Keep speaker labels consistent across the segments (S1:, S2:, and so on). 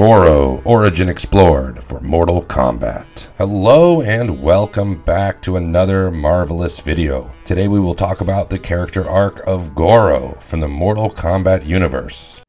S1: Goro, Origin Explored for Mortal Kombat. Hello and welcome back to another marvelous video. Today we will talk about the character arc of Goro from the Mortal Kombat universe.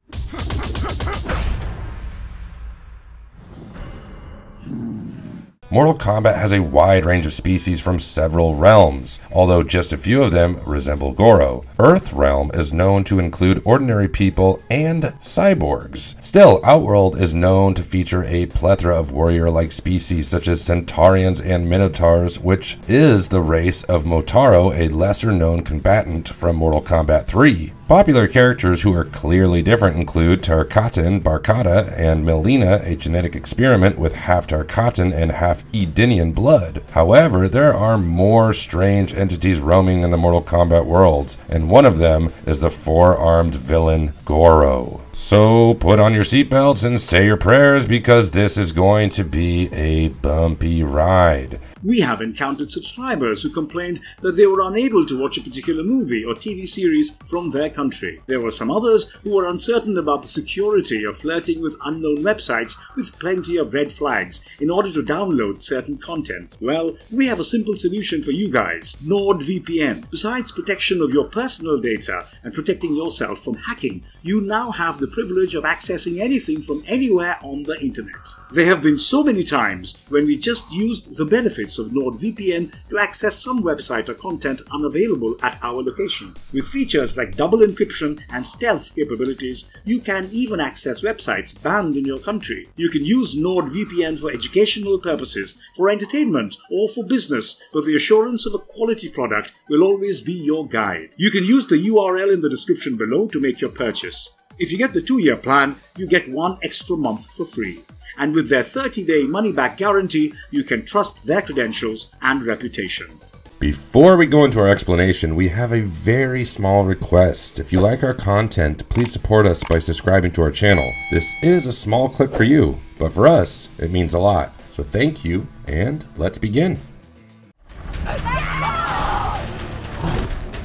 S1: Mortal Kombat has a wide range of species from several realms, although just a few of them resemble Goro. Earth Realm is known to include ordinary people and cyborgs. Still, Outworld is known to feature a plethora of warrior-like species such as Centaurians and Minotaurs, which is the race of Motaro, a lesser-known combatant from Mortal Kombat 3. Popular characters who are clearly different include Tarkatan, Barkata, and Melina, a genetic experiment with half Tarkatan and half Edenian blood. However, there are more strange entities roaming in the Mortal Kombat worlds, and one of them is the four-armed villain Goro. So put on your seatbelts and say your prayers because this is going to be a bumpy ride.
S2: We have encountered subscribers who complained that they were unable to watch a particular movie or TV series from their country. There were some others who were uncertain about the security of flirting with unknown websites with plenty of red flags in order to download certain content. Well, we have a simple solution for you guys: NordVPN. Besides protection of your personal data and protecting yourself from hacking, you now have the privilege of accessing anything from anywhere on the internet. There have been so many times when we just used the benefits of NordVPN to access some website or content unavailable at our location. With features like double encryption and stealth capabilities, you can even access websites banned in your country. You can use NordVPN for educational purposes, for entertainment, or for business, but the assurance of a quality product will always be your guide. You can use the URL in the description below to make your purchase. If you get the 2-year plan, you get 1 extra month for free. And with their 30-day money-back guarantee, you can trust their credentials and reputation.
S1: Before we go into our explanation, we have a very small request. If you like our content, please support us by subscribing to our channel. This is a small click for you, but for us, it means a lot. So thank you, and let's begin.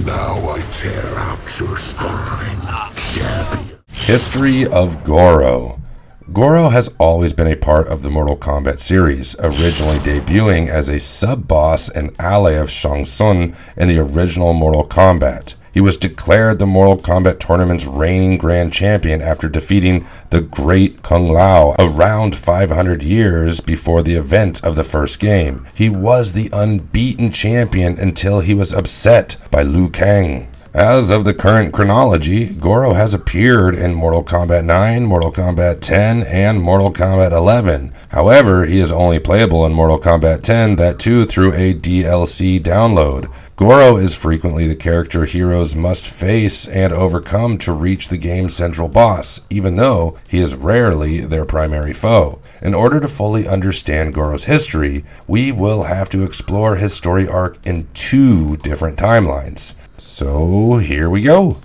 S3: Now I tear out your spine, champion.
S1: History of Goro. Goro has always been a part of the Mortal Kombat series, originally debuting as a sub-boss and ally of Shang Tsung in the original Mortal Kombat. He was declared the Mortal Kombat tournament's reigning grand champion after defeating the Great Kung Lao around 500 years before the event of the first game. He was the unbeaten champion until he was upset by Liu Kang. As of the current chronology, Goro has appeared in Mortal Kombat 9, Mortal Kombat 10, and Mortal Kombat 11. However, he is only playable in Mortal Kombat 10, that too through a DLC download. Goro is frequently the character heroes must face and overcome to reach the game's central boss, even though he is rarely their primary foe. In order to fully understand Goro's history, we will have to explore his story arc in 2 different timelines. So here we go.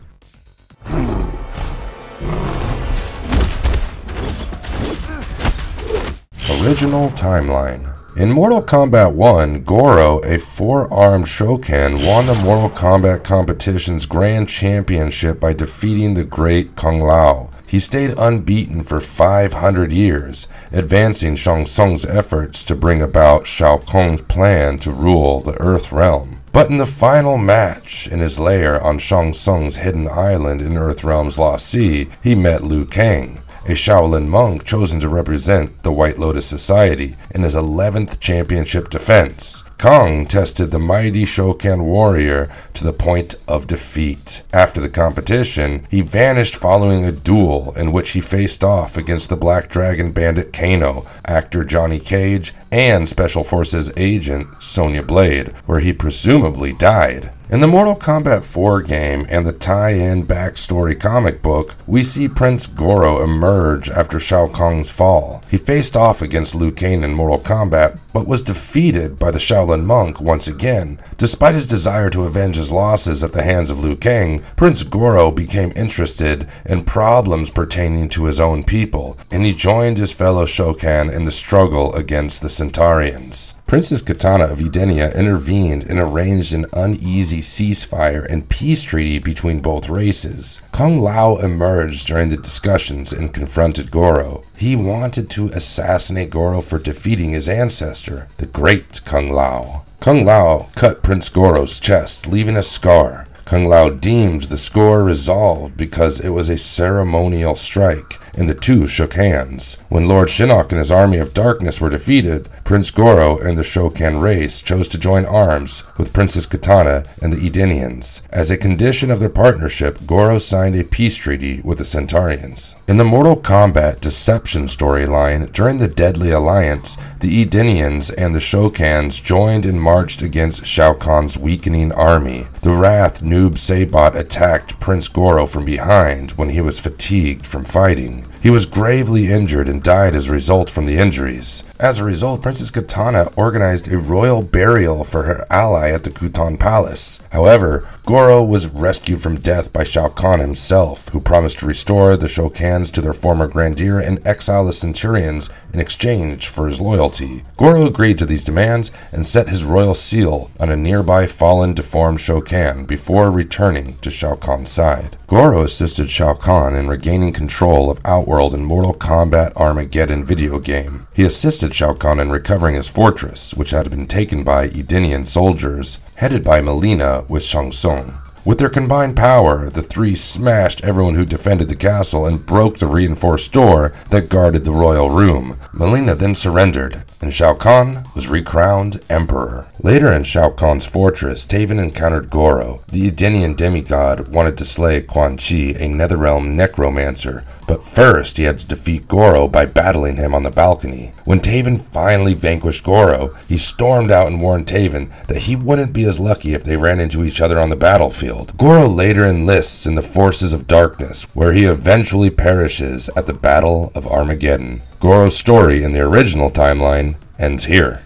S1: Original timeline. In Mortal Kombat 1, Goro, a 4-armed Shokan, won the Mortal Kombat competition's grand championship by defeating the Great Kung Lao. He stayed unbeaten for 500 years, advancing Shang Tsung's efforts to bring about Shao Kahn's plan to rule the Earth Realm. But in the final match, in his lair on Shang Tsung's hidden island in Earthrealm's Lost Sea, he met Liu Kang, a Shaolin monk chosen to represent the White Lotus Society in his 11th championship defense. Kang tested the mighty Shokan warrior to the point of defeat. After the competition, he vanished following a duel in which he faced off against the Black Dragon bandit Kano, actor Johnny Cage, and Special Forces agent Sonya Blade, where he presumably died. In the Mortal Kombat 4 game and the tie-in backstory comic book, we see Prince Goro emerge after Shao Kahn's fall. He faced off against Liu Kang in Mortal Kombat, but was defeated by the Shaolin monk once again. Despite his desire to avenge his losses at the hands of Liu Kang, Prince Goro became interested in problems pertaining to his own people, and he joined his fellow Shokan in the struggle against the Centaurians. Princess Kitana of Edenia intervened and arranged an uneasy ceasefire and peace treaty between both races. Kung Lao emerged during the discussions and confronted Goro. He wanted to assassinate Goro for defeating his ancestor, the great Kung Lao. Kung Lao cut Prince Goro's chest, leaving a scar. Kung Lao deemed the score resolved because it was a ceremonial strike, and the two shook hands. When Lord Shinnok and his army of darkness were defeated, Prince Goro and the Shokan race chose to join arms with Princess Kitana and the Edenians. As a condition of their partnership, Goro signed a peace treaty with the Centaurians. In the Mortal Kombat Deception storyline, during the Deadly Alliance, the Edenians and the Shokans joined and marched against Shao Kahn's weakening army. The Wrath Noob Saibot attacked Prince Goro from behind when he was fatigued from fighting. He was gravely injured and died as a result from the injuries. As a result, Princess Kitana organized a royal burial for her ally at the Kutan Palace. However, Goro was rescued from death by Shao Kahn himself, who promised to restore the Shokans to their former grandeur and exile the Centurions in exchange for his loyalty. Goro agreed to these demands and set his royal seal on a nearby fallen deformed Shokan before returning to Shao Kahn's side. Goro assisted Shao Kahn in regaining control of Outworld in Mortal Kombat Armageddon video game. He assisted Shao Kahn in recovering his fortress, which had been taken by Edenian soldiers, headed by Mileena with Shang Tsung. With their combined power, the three smashed everyone who defended the castle and broke the reinforced door that guarded the royal room. Mileena then surrendered, and Shao Kahn was recrowned emperor. Later in Shao Kahn's fortress, Taven encountered Goro. The Edenian demigod wanted to slay Quan Chi, a Netherrealm necromancer, but first he had to defeat Goro by battling him on the balcony. When Taven finally vanquished Goro, he stormed out and warned Taven that he wouldn't be as lucky if they ran into each other on the battlefield. Goro later enlists in the forces of darkness, where he eventually perishes at the Battle of Armageddon. Goro's story in the original timeline ends here.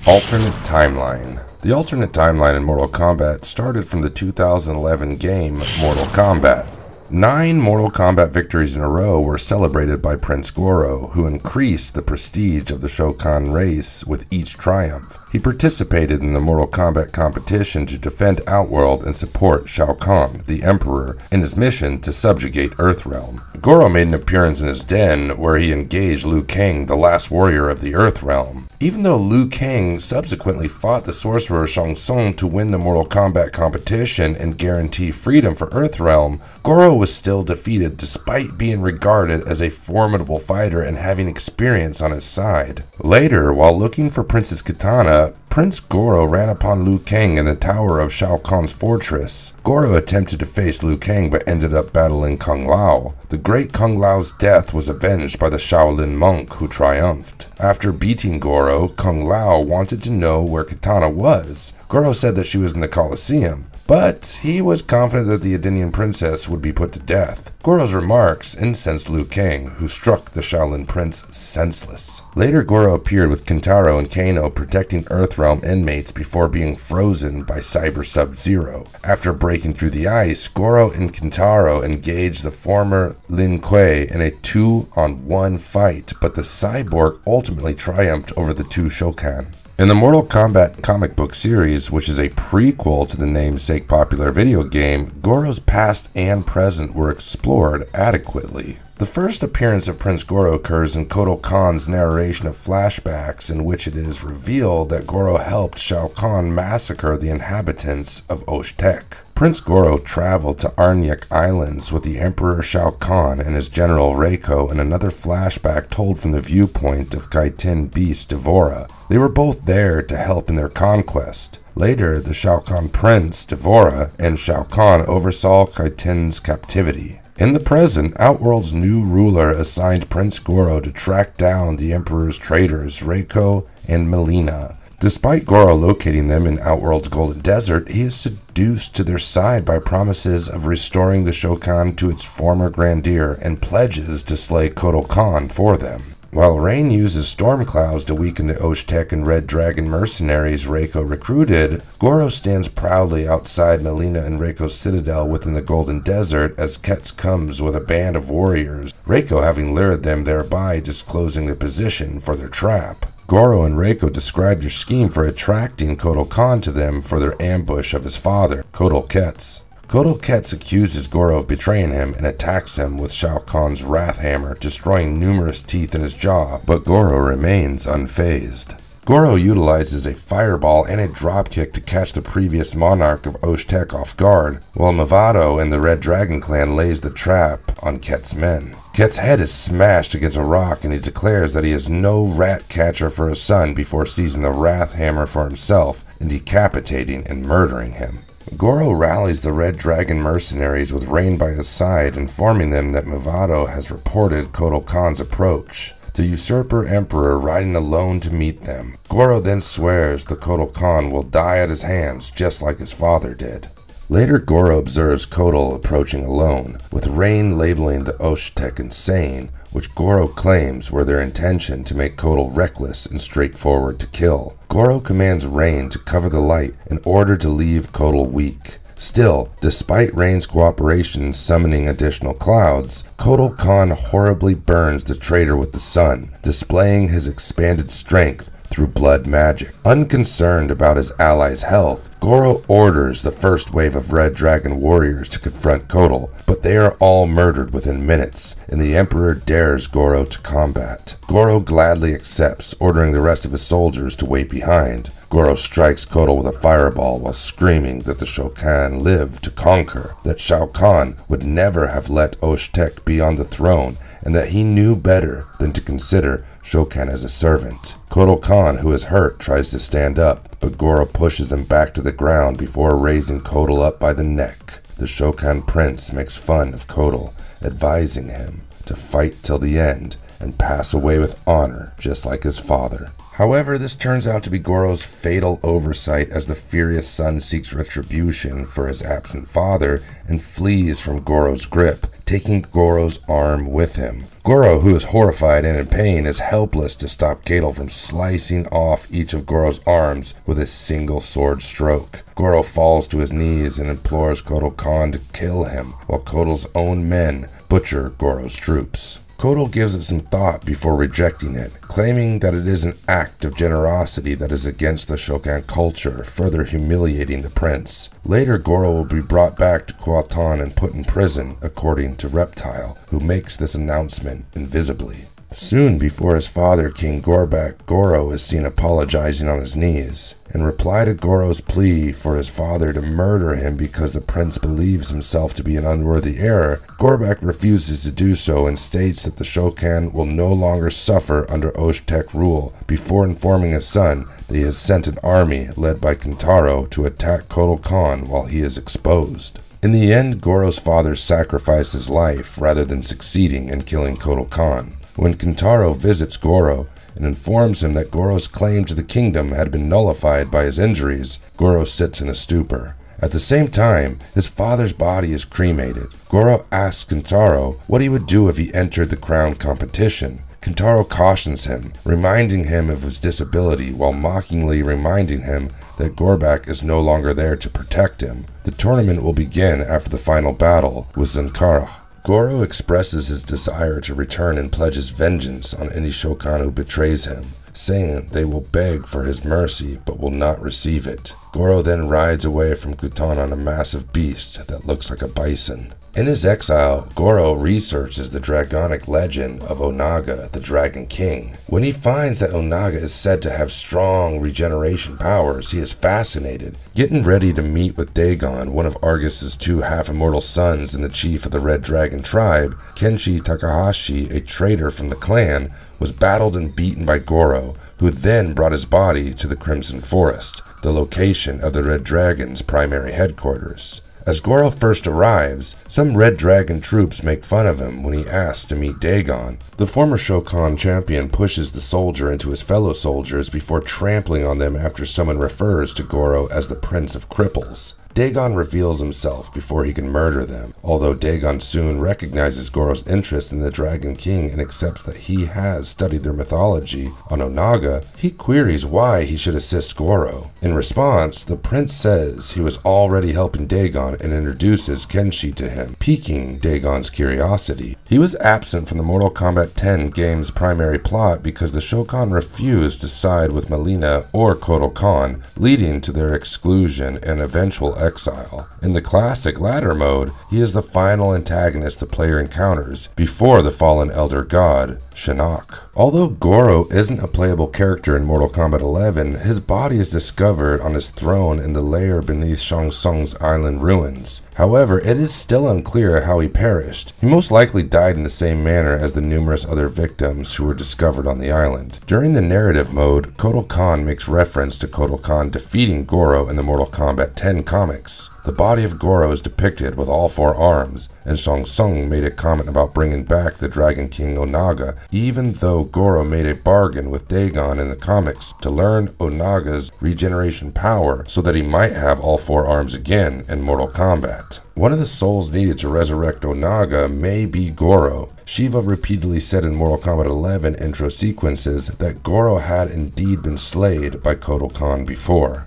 S1: Alternate timeline. The alternate timeline in Mortal Kombat started from the 2011 game Mortal Kombat. 9 Mortal Kombat victories in a row were celebrated by Prince Goro, who increased the prestige of the Shokan race with each triumph. He participated in the Mortal Kombat competition to defend Outworld and support Shao Kahn, the Emperor, in his mission to subjugate Earthrealm. Goro made an appearance in his den, where he engaged Liu Kang, the last warrior of the Earthrealm. Even though Liu Kang subsequently fought the sorcerer Shang Tsung to win the Mortal Kombat competition and guarantee freedom for Earthrealm, Goro was still defeated despite being regarded as a formidable fighter and having experience on his side. Later, while looking for Princess Kitana, Prince Goro ran upon Liu Kang in the tower of Shao Kahn's fortress. Goro attempted to face Liu Kang but ended up battling Kung Lao. The great Kung Lao's death was avenged by the Shaolin monk who triumphed. After beating Goro, Kung Lao wanted to know where Kitana was. Goro said that she was in the Colosseum, but he was confident that the Edenian princess would be put to death. Goro's remarks incensed Liu Kang, who struck the Shaolin prince senseless. Later, Goro appeared with Kintaro and Kano protecting Earthrealm inmates before being frozen by Cyber Sub-Zero. After breaking through the ice, Goro and Kintaro engaged the former Lin Kuei in a 2-on-1 fight, but the cyborg ultimately triumphed over the two Shokan. In the Mortal Kombat comic book series, which is a prequel to the namesake popular video game, Goro's past and present were explored adequately. The first appearance of Prince Goro occurs in Kotal Khan's narration of flashbacks, in which it is revealed that Goro helped Shao Kahn massacre the inhabitants of Oshtek. Prince Goro traveled to Arnyak Islands with the Emperor Shao Kahn and his general Reiko in another flashback told from the viewpoint of Kaitin Beast Devora. They were both there to help in their conquest. Later, the Shao Kahn Prince, Devora, and Shao Kahn oversaw Kaitin's captivity. In the present, Outworld's new ruler assigned Prince Goro to track down the Emperor's traitors, Reiko and Mileena. Despite Goro locating them in Outworld's Golden Desert, he is seduced to their side by promises of restoring the Shokan to its former grandeur and pledges to slay Kotal Khan for them. While Rain uses storm clouds to weaken the Oshtek and Red Dragon mercenaries Reiko recruited, Goro stands proudly outside Melina and Reiko's citadel within the Golden Desert as Ketz comes with a band of warriors, Reiko having lured them thereby disclosing the position for their trap. Goro and Reiko describe their scheme for attracting Kotal Khan to them for their ambush of his father, Kotal Ketz. Kotal Ketz accuses Goro of betraying him and attacks him with Shao Kahn's Wrath Hammer, destroying numerous teeth in his jaw, but Goro remains unfazed. Goro utilizes a fireball and a dropkick to catch the previous monarch of Oshtek off guard, while Mavado and the Red Dragon clan lays the trap on Ketz's men. Ketz's head is smashed against a rock and he declares that he is no rat catcher for his son before seizing the Wrath Hammer for himself and decapitating and murdering him. Goro rallies the Red Dragon mercenaries with Rain by his side, informing them that Mavado has reported Kotal Khan's approach, the usurper emperor riding alone to meet them. Goro then swears that Kotal Khan will die at his hands just like his father did. Later, Goro observes Kotal approaching alone, with Rain labeling the Oshtek insane, which Goro claims were their intention to make Kotal reckless and straightforward to kill. Goro commands Rain to cover the light in order to leave Kotal weak. Still, despite Rain's cooperation in summoning additional clouds, Kotal Khan horribly burns the traitor with the sun, displaying his expanded strength through blood magic. Unconcerned about his allies' health, Goro orders the first wave of Red Dragon warriors to confront Kotal, but they are all murdered within minutes, and the Emperor dares Goro to combat. Goro gladly accepts, ordering the rest of his soldiers to wait behind. Goro strikes Kotal with a fireball while screaming that the Shokan lived to conquer, that Shao Kahn would never have let Oshtek be on the throne, and that he knew better than to consider Shokan as a servant. Kotal Khan, who is hurt, tries to stand up, but Goro pushes him back to the ground before raising Kotal up by the neck. The Shokan prince makes fun of Kotal, advising him to fight till the end and pass away with honor just like his father. However, this turns out to be Goro's fatal oversight as the furious son seeks retribution for his absent father and flees from Goro's grip, taking Goro's arm with him. Goro, who is horrified and in pain, is helpless to stop Kotal from slicing off each of Goro's arms with a single sword stroke. Goro falls to his knees and implores Kotal Khan to kill him, while Kotal's own men butcher Goro's troops. Kotal gives it some thought before rejecting it, claiming that it is an act of generosity that is against the Shokan culture, further humiliating the prince. Later, Goro will be brought back to Kuatan and put in prison, according to Reptile, who makes this announcement invisibly. Soon before his father, King Gorbak, Goro is seen apologizing on his knees. In reply to Goro's plea for his father to murder him because the prince believes himself to be an unworthy heir, Gorbak refuses to do so and states that the Shokan will no longer suffer under Oshtek rule, before informing his son that he has sent an army led by Kintaro to attack Kotal Khan while he is exposed. In the end, Goro's father sacrificed his life rather than succeeding in killing Kotal Khan. When Kintaro visits Goro and informs him that Goro's claim to the kingdom had been nullified by his injuries, Goro sits in a stupor. At the same time, his father's body is cremated. Goro asks Kintaro what he would do if he entered the crown competition. Kintaro cautions him, reminding him of his disability while mockingly reminding him that Gorbak is no longer there to protect him. The tournament will begin after the final battle with Zankara. Goro expresses his desire to return and pledges vengeance on any Shokan who betrays him, saying they will beg for his mercy but will not receive it. Goro then rides away from Kutan on a massive beast that looks like a bison. In his exile, Goro researches the dragonic legend of Onaga, the Dragon King. When he finds that Onaga is said to have strong regeneration powers, he is fascinated. Getting ready to meet with Dagon, one of Argus's two half-immortal sons and the chief of the Red Dragon tribe, Kenshi Takahashi, a traitor from the clan, was battled and beaten by Goro, who then brought his body to the Crimson Forest, the location of the Red Dragon's primary headquarters. As Goro first arrives, some Red Dragon troops make fun of him when he asks to meet Dagon. The former Shokan champion pushes the soldier into his fellow soldiers before trampling on them after someone refers to Goro as the Prince of Cripples. Dagon reveals himself before he can murder them. Although Dagon soon recognizes Goro's interest in the Dragon King and accepts that he has studied their mythology on Onaga, he queries why he should assist Goro. In response, the prince says he was already helping Dagon and introduces Kenshi to him, piquing Dagon's curiosity. He was absent from the Mortal Kombat 10 game's primary plot because the Shokan refused to side with Mileena or Kotal Kahn, leading to their exclusion and eventual exile. In the classic ladder mode, he is the final antagonist the player encounters before the fallen elder god, Shinnok. Although Goro isn't a playable character in Mortal Kombat 11, his body is discovered on his throne in the lair beneath Shang Tsung's island ruins. However, it is still unclear how he perished. He most likely died in the same manner as the numerous other victims who were discovered on the island. During the narrative mode, Kotal Kahn makes reference to Kotal Kahn defeating Goro in the Mortal Kombat 10 comics. The body of Goro is depicted with all 4 arms, and Shang Tsung made a comment about bringing back the Dragon King Onaga, even though Goro made a bargain with Dagon in the comics to learn Onaga's regeneration power so that he might have all 4 arms again in Mortal Kombat. One of the souls needed to resurrect Onaga may be Goro. Shiva repeatedly said in Mortal Kombat 11 intro sequences that Goro had indeed been slayed by Kotal Kahn before.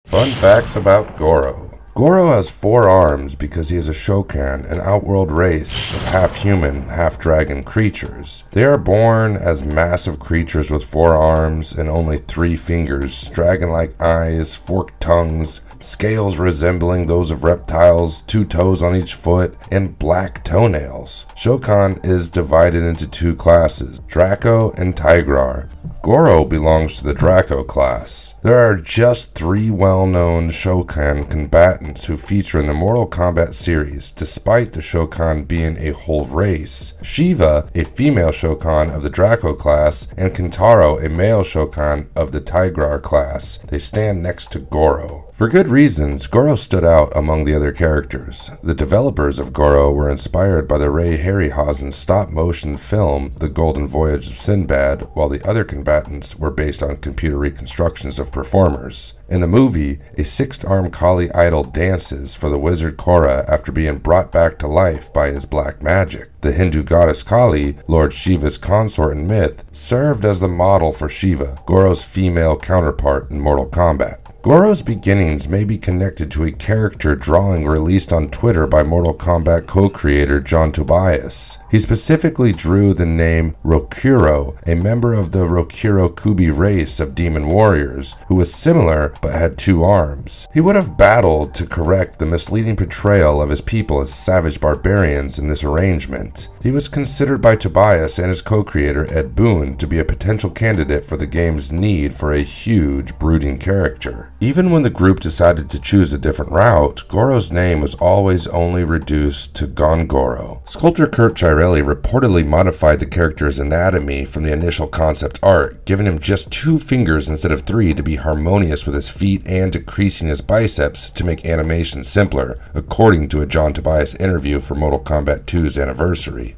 S1: Fun facts about Goro. Goro has 4 arms because he is a Shokan, an outworld race of half-human, half-dragon creatures. They are born as massive creatures with 4 arms and only 3 fingers, dragon-like eyes, forked tongues, scales resembling those of reptiles, 2 toes on each foot, and black toenails. Shokan is divided into 2 classes, Draco and Tigrar. Goro belongs to the Draco class. There are just 3 well-known Shokan combatants who feature in the Mortal Kombat series, despite the Shokan being a whole race. Shiva, a female Shokan of the Draco class, and Kentaro, a male Shokan of the Tigrar class. They stand next to Goro. For good reasons, Goro stood out among the other characters. The developers of Goro were inspired by the Ray Harryhausen stop-motion film The Golden Voyage of Sinbad, while the other combatants were based on computer reconstructions of performers. In the movie, a 6-armed Kali idol dances for the wizard Korra after being brought back to life by his black magic. The Hindu goddess Kali, Lord Shiva's consort in myth, served as the model for Shiva, Goro's female counterpart in Mortal Kombat. Goro's beginnings may be connected to a character drawing released on Twitter by Mortal Kombat co-creator John Tobias. He specifically drew the name Rokuro, a member of the Rokuro Kubi race of demon warriors, who was similar but had 2 arms. He would have battled to correct the misleading portrayal of his people as savage barbarians in this arrangement. He was considered by Tobias and his co-creator Ed Boon to be a potential candidate for the game's need for a huge, brooding character. Even when the group decided to choose a different route, Goro's name was always only reduced to Gongoro. Sculptor Kurt Chirelli reportedly modified the character's anatomy from the initial concept art, giving him just 2 fingers instead of 3 to be harmonious with his feet and decreasing his biceps to make animation simpler, according to a John Tobias interview for Mortal Kombat 2's anniversary.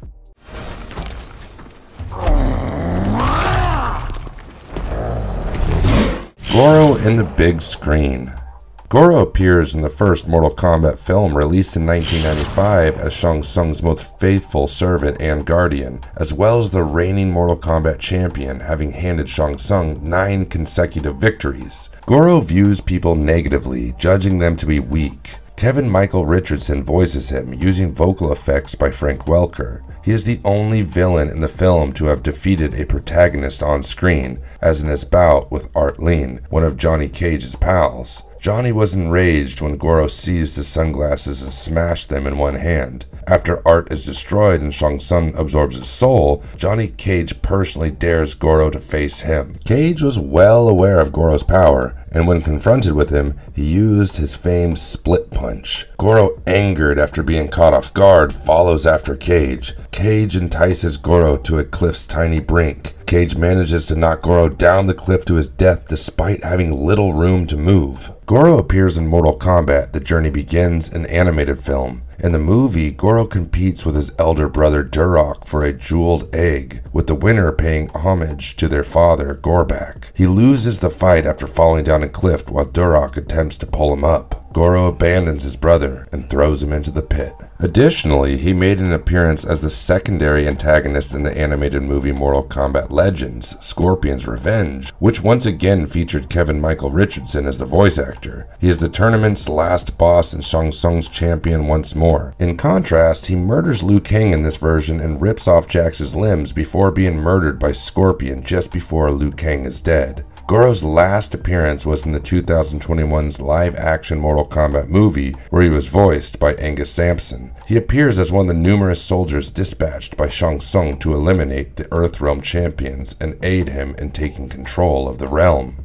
S1: Goro in the big screen. Goro appears in the first Mortal Kombat film released in 1995 as Shang Tsung's most faithful servant and guardian, as well as the reigning Mortal Kombat champion, having handed Shang Tsung 9 consecutive victories. Goro views people negatively, judging them to be weak. Kevin Michael Richardson voices him, using vocal effects by Frank Welker. He is the only villain in the film to have defeated a protagonist on screen, as in his bout with Art Lean, one of Johnny Cage's pals. Johnny was enraged when Goro seized his sunglasses and smashed them in one hand. After Art is destroyed and Shang Tsung absorbs his soul, Johnny Cage personally dares Goro to face him. Cage was well aware of Goro's power, and when confronted with him, he used his famed split punch. Goro, angered after being caught off guard, follows after Cage. Cage entices Goro to a cliff's tiny brink. Cage manages to knock Goro down the cliff to his death despite having little room to move. Goro appears in Mortal Kombat: The Journey Begins, an animated film. In the movie, Goro competes with his elder brother Durok for a jeweled egg, with the winner paying homage to their father, Gorbak. He loses the fight after falling down a cliff while Durok attempts to pull him up. Goro abandons his brother and throws him into the pit. Additionally, he made an appearance as the secondary antagonist in the animated movie Mortal Kombat Legends: Scorpion's Revenge, which once again featured Kevin Michael Richardson as the voice actor. He is the tournament's last boss and Shang Tsung's champion once more. In contrast, he murders Liu Kang in this version and rips off Jax's limbs before being murdered by Scorpion just before Liu Kang is dead. Goro's last appearance was in the 2021's live-action Mortal Kombat movie, where he was voiced by Angus Sampson. He appears as one of the numerous soldiers dispatched by Shang Tsung to eliminate the Earthrealm champions and aid him in taking control of the realm.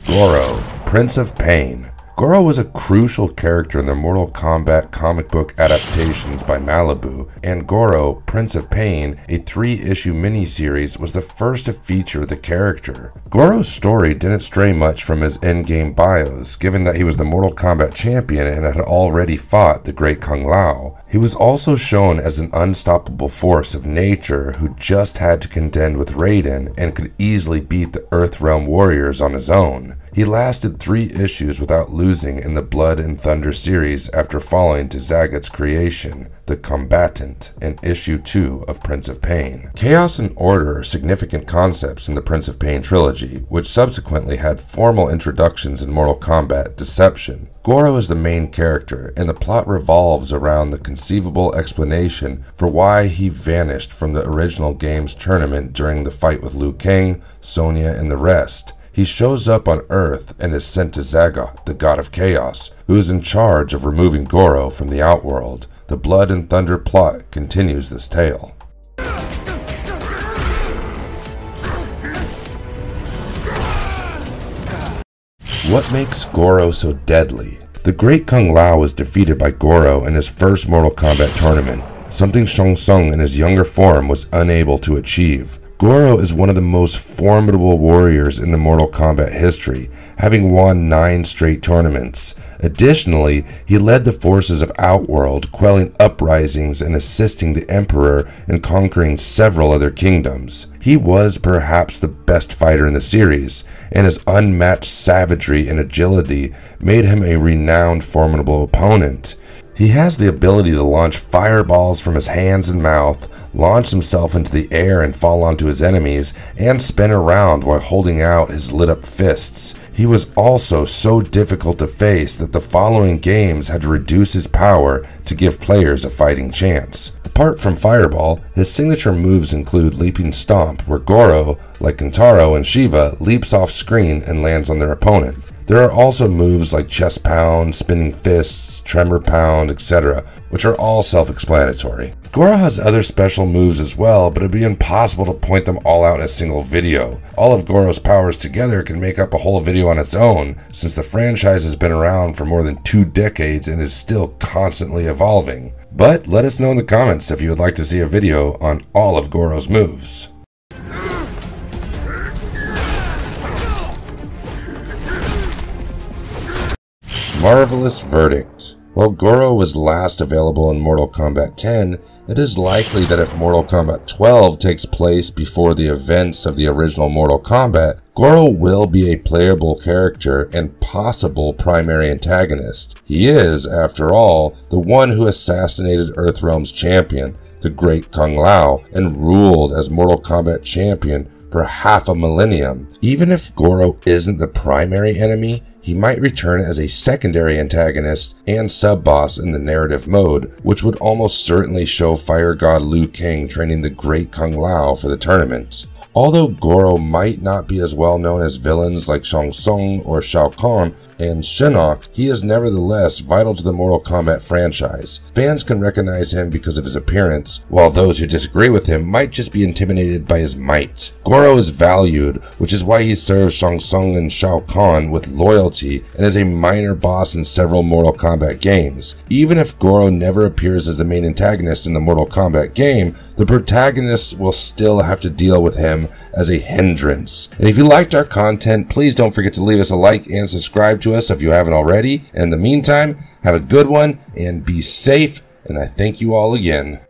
S1: Goro, Prince of Pain. Goro was a crucial character in the Mortal Kombat comic book adaptations by Malibu, and Goro, Prince of Pain, a 3-issue miniseries, was the first to feature the character. Goro's story didn't stray much from his in-game bios, given that he was the Mortal Kombat champion and had already fought the Great Kung Lao. He was also shown as an unstoppable force of nature who just had to contend with Raiden and could easily beat the Earthrealm warriors on his own. He lasted 3 issues without losing in the Blood and Thunder series after falling to Zagat's creation, the Combatant, in issue 2 of Prince of Pain. Chaos and order are significant concepts in the Prince of Pain trilogy, which subsequently had formal introductions in Mortal Kombat Deception. Goro is the main character, and the plot revolves around the conceivable explanation for why he vanished from the original game's tournament during the fight with Liu Kang, Sonya, and the rest. He shows up on Earth and is sent to Zagat, the god of chaos, who is in charge of removing Goro from the Outworld. The Blood and Thunder plot continues this tale. What makes Goro so deadly? The Great Kung Lao was defeated by Goro in his first Mortal Kombat tournament, something Shang Tsung in his younger form was unable to achieve. Goro is one of the most formidable warriors in the Mortal Kombat history, having won 9 straight tournaments. Additionally, he led the forces of Outworld, quelling uprisings and assisting the Emperor in conquering several other kingdoms. He was perhaps the best fighter in the series, and his unmatched savagery and agility made him a renowned formidable opponent. He has the ability to launch fireballs from his hands and mouth, launch himself into the air and fall onto his enemies, and spin around while holding out his lit-up fists. He was also so difficult to face that the following games had to reduce his power to give players a fighting chance. Apart from Fireball, his signature moves include Leaping Stomp, where Goro, like Kentaro and Shiva, leaps off screen and lands on their opponent. There are also moves like Chest Pound, Spinning Fists, Tremor Pound, etc., which are all self-explanatory. Goro has other special moves as well, but it would be impossible to point them all out in a single video. All of Goro's powers together can make up a whole video on its own, since the franchise has been around for more than 2 decades and is still constantly evolving. But let us know in the comments if you would like to see a video on all of Goro's moves. Marvelous verdict. While Goro was last available in Mortal Kombat 10, it is likely that if Mortal Kombat 12 takes place before the events of the original Mortal Kombat, Goro will be a playable character and possible primary antagonist. He is, after all, the one who assassinated Earthrealm's champion, the Great Kung Lao, and ruled as Mortal Kombat champion for half a millennium. Even if Goro isn't the primary enemy, he might return as a secondary antagonist and sub-boss in the narrative mode, which would almost certainly show Fire God Liu Kang training the Great Kung Lao for the tournament. Although Goro might not be as well known as villains like Shang Tsung or Shao Kahn and Shinnok, he is nevertheless vital to the Mortal Kombat franchise. Fans can recognize him because of his appearance, while those who disagree with him might just be intimidated by his might. Goro is valued, which is why he serves Shang Tsung and Shao Kahn with loyalty and is a minor boss in several Mortal Kombat games. Even if Goro never appears as the main antagonist in the Mortal Kombat game, the protagonists will still have to deal with him as a hindrance. And if you liked our content, please don't forget to leave us a like and subscribe to us if you haven't already. And in the meantime, have a good one and be safe And I thank you all again.